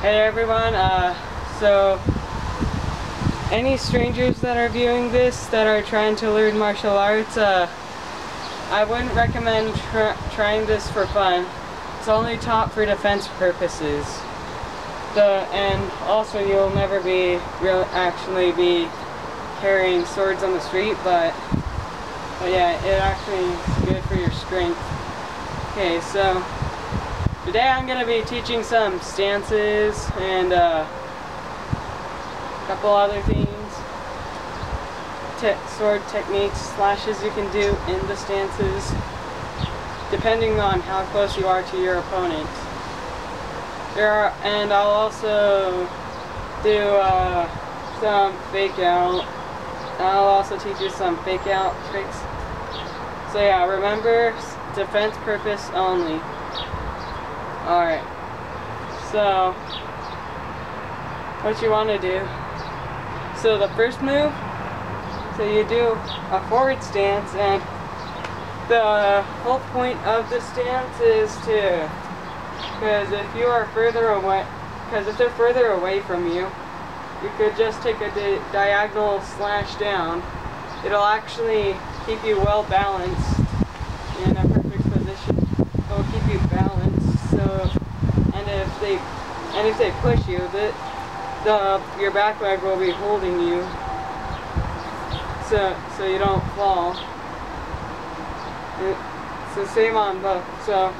Hey everyone, so any strangers that are viewing this that are trying to learn martial arts, I wouldn't recommend trying this for fun. It's only taught for defense purposes. And also you'll never actually be carrying swords on the street, but yeah, it actually is good for your strength. Okay, so today I'm going to be teaching some stances and a couple other things. Sword techniques, slashes you can do in the stances, depending on how close you are to your opponent. And I'll also do some fake out. I'll also teach you some fake out tricks. So yeah, remember, defense purpose only. Alright, so what you want to do, so the first move, so you do a forward stance, and the whole point of the stance is to, because if you are further away, because if they're further away from you, you could just take a diagonal slash down. It'll actually keep you well balanced in a perfect position. It'll keep you balanced. So, and if they push you, your back leg will be holding you, so you don't fall. It's the same on both. So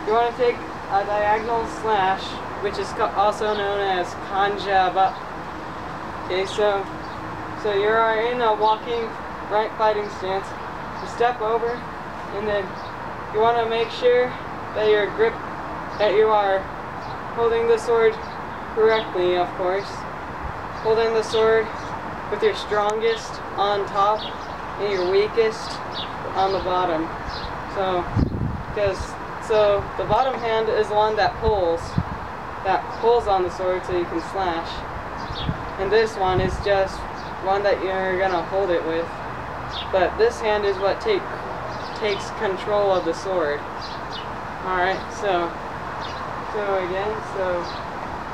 you want to take a diagonal slash, which is also known as kanjaba. Okay, so you are in a walking right fighting stance. You step over, and then you want to make sure that you are holding the sword correctly, of course. Holding the sword with your strongest on top and your weakest on the bottom. So the bottom hand is the one that pulls on the sword so you can slash. And this one is just one that you're gonna hold it with. But this hand is what takes control of the sword. Alright, so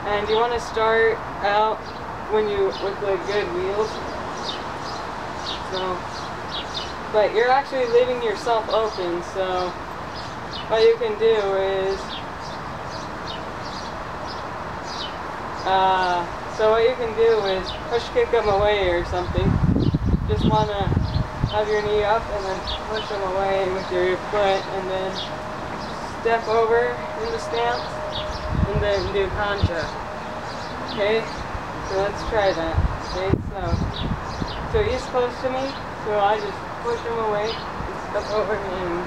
and you want to start out with the good wheels. But you're actually leaving yourself open, so what you can do is push kick them away or something. Just want to have your knee up and then push them away with your foot, and then step over in the stance, and then do kanja. Okay, so let's try that. Okay, so he's close to me, so I just push him away and step over and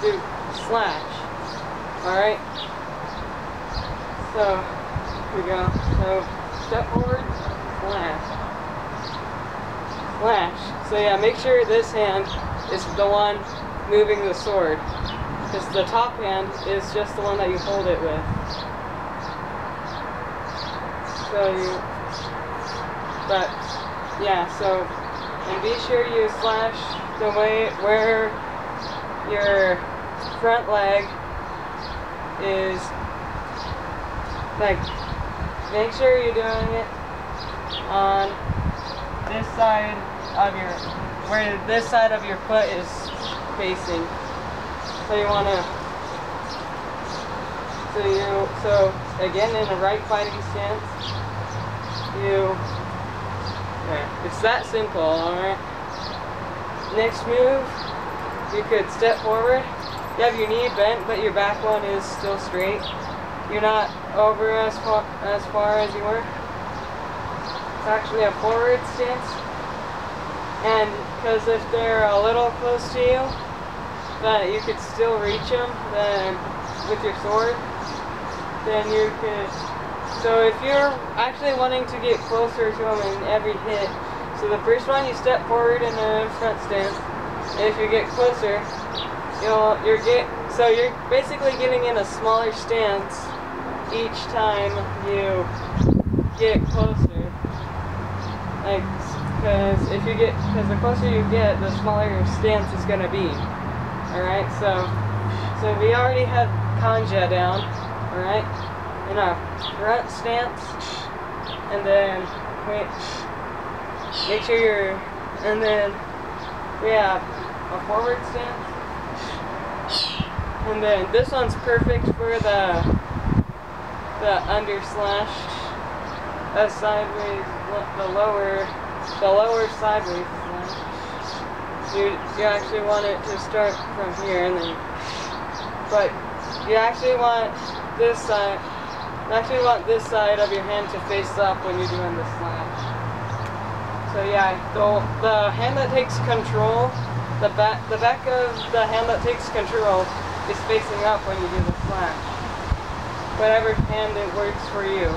do slash. Alright, so here we go. So step forward, slash. So yeah, make sure this hand is the one moving the sword, because the top hand is just the one that you hold it with. And be sure you slash the way where your front leg is, like, make sure you're doing it on this side of where this side of your foot is facing. So you want to, so again, in a right fighting stance, it's that simple. Alright, next move, you could step forward. You have your knee bent, but your back one is still straight. You're not over as far as you were. It's actually a forward stance, and because if they're a little close to you, that you could still reach them with your sword, then you could. So if you're actually wanting to get closer to them in every hit, so the first one you step forward in the front stance, and if you get closer, you're basically getting in a smaller stance each time you get closer. Like, because the closer you get, the smaller your stance is gonna be. Alright, so we already have kanja down, alright? in a front stance, and then make sure you're, and then we have a forward stance, and then this one's perfect for the under slash, a sideways, the lower sideways slash. You actually want it to start from here, and then, but you actually want this side. You actually want this side of your hand to face up when you're doing the slash. So yeah, the hand that takes control, the back of the hand that takes control is facing up when you do the slash. Whatever hand it works for you.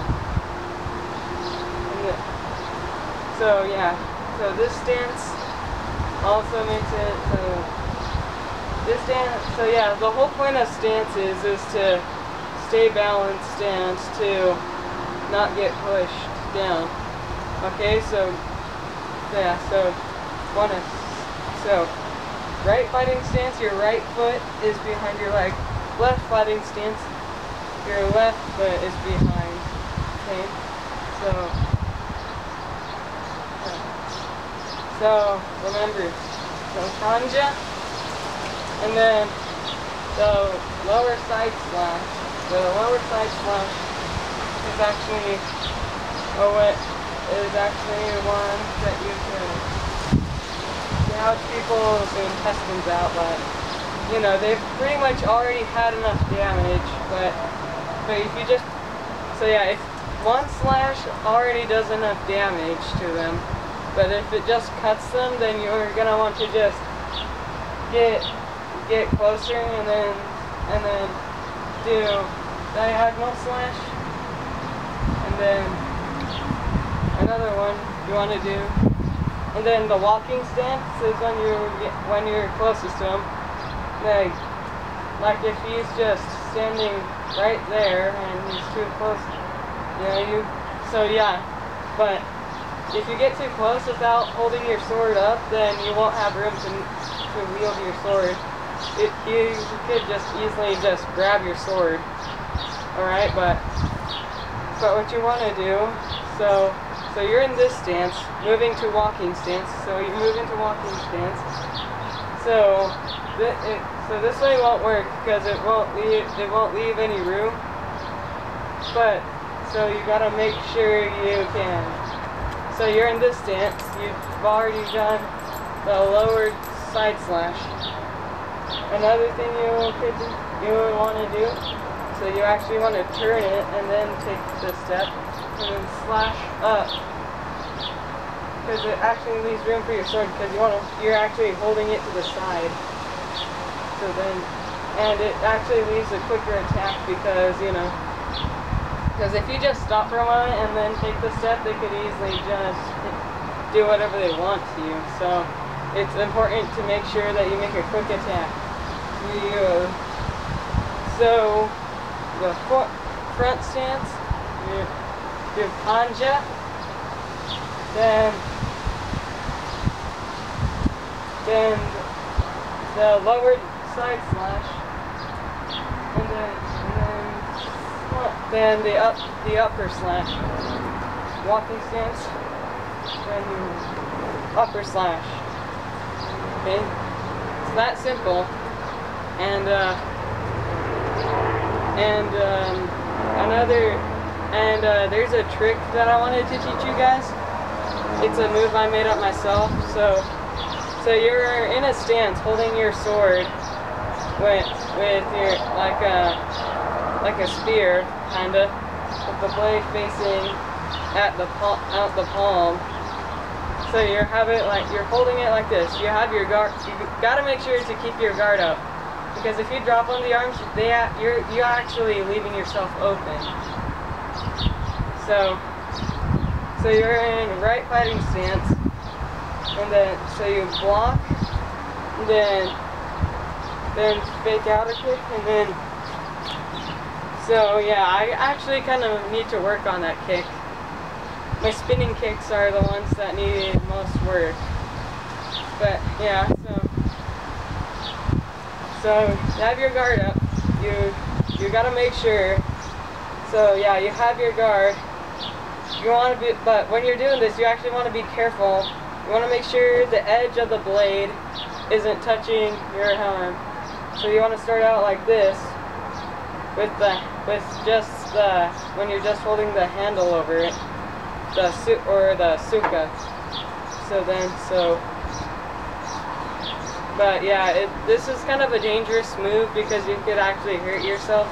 So yeah, so this stance also makes it so. This stance, so yeah, the whole point of stances is to stay balanced and to not get pushed down. Okay, so yeah, so right fighting stance, your right foot is behind your leg. Left fighting stance, your left foot is behind. Okay, so remember, so kanja, and then the lower side slash. The lower side slash is actually one that you can gouge people's intestines out, but you know they've pretty much already had enough damage. But if you just, so yeah, if one slash already does enough damage to them, but if it just cuts them, then you're gonna want to just get closer and then do diagonal slash, and then another one you want to do, and then the walking stance is when you're closest to him. Like if he's just standing right there and he's too close, so yeah. But if you get too close without holding your sword up, then you won't have room to wield your sword. You could just easily just grab your sword. Alright, but what you want to do, so you're in this stance, moving to walking stance, so you move into walking stance, so this way won't work, because it won't leave any room, but, so you gotta make sure you can, so you're in this stance, you've already done the lower side slash. Another thing you would want to do, so you actually want to turn it and then take this step and then slash up, because it actually leaves room for your sword, because you're actually holding it to the side. So then, and it actually leaves a quicker attack, because because if you just stop for a moment and then take the step, they could easily just do whatever they want to you. So it's important to make sure that you make a quick attack. So the front stance, you do kanja, then the lower side slash, and then the upper slash. Walking stance, then you upper slash. Okay, it's that simple. And there's a trick that I wanted to teach you guys. It's a move I made up myself. So you're in a stance holding your sword with your like a spear, kinda, with the blade facing out the palm. So you're holding it like this. You have your guard. You gotta make sure to keep your guard up, because if you drop on the arms, you're actually leaving yourself open. So you're in right fighting stance, and then so you block, and then fake out a kick, and then. So yeah, I actually kind of need to work on that kick. My spinning kicks are the ones that need most work. But yeah, so you have your guard up. You gotta make sure. So yeah, you have your guard. You want to be, but when you're doing this, you actually want to be careful. You want to make sure the edge of the blade isn't touching your arm. So you want to start out like this, with just the, when you're just holding the handle over it, the suka. But yeah, this is kind of a dangerous move because you could actually hurt yourself.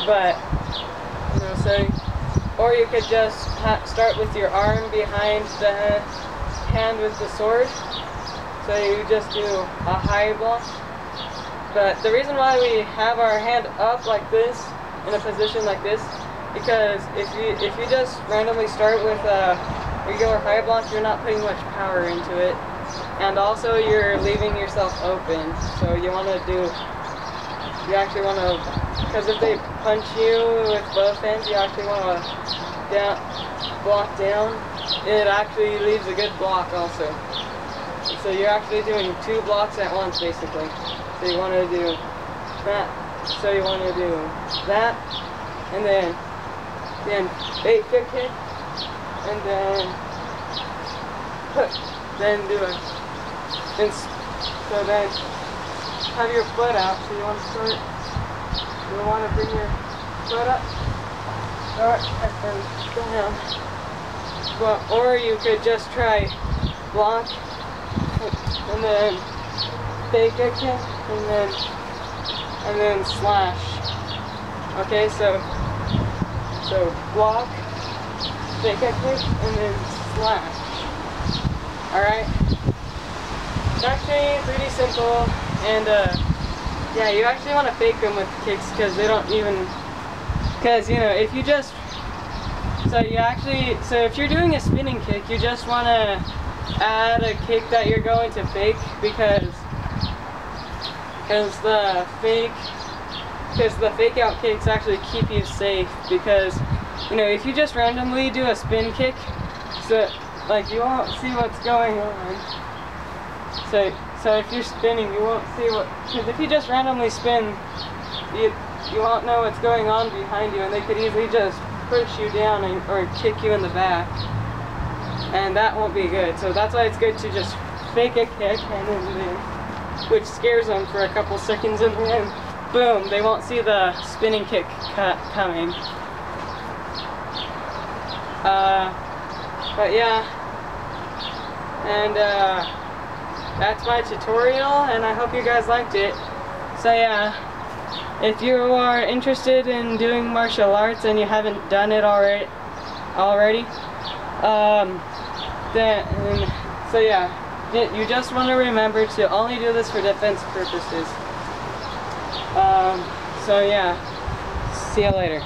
But, you know, so, or you could just start with your arm behind the hand with the sword. So you just do a high block. But the reason why we have our hand up like this, in a position like this, because if you just randomly start with a regular high block, you're not putting much power into it. And also you're leaving yourself open. So you want to do, you actually want to, because if they punch you with both hands, you actually want to block down. It actually leaves a good block also. So you're actually doing 2 blocks at once basically. So you want to do that. So you want to do that, and then fake kick, and then do it. So then have your foot out. So you want to start. You want to bring your foot up, and down. But or you could just try block, and then fake a kick, and then slash. Okay, so block, fake a kick, and then slash. Alright? It's actually pretty simple, and yeah, you actually want to fake them with kicks because they don't even, because you know, if you just, so if you're doing a spinning kick, you just want to add a kick that you're going to fake because the fake out kicks actually keep you safe, because you know, if you just randomly do a spin kick, so like you won't see what's going on. So if you're spinning, you won't see what, because if you just randomly spin, you won't know what's going on behind you, and they could easily just push you down or kick you in the back, and that won't be good. So that's why it's good to just fake a kick, and then which scares them for a couple seconds, and then boom, they won't see the spinning kick coming. But yeah, and that's my tutorial, and I hope you guys liked it. So yeah, if you are interested in doing martial arts and you haven't done it already, so yeah, you just want to remember to only do this for defense purposes. So yeah, see you later.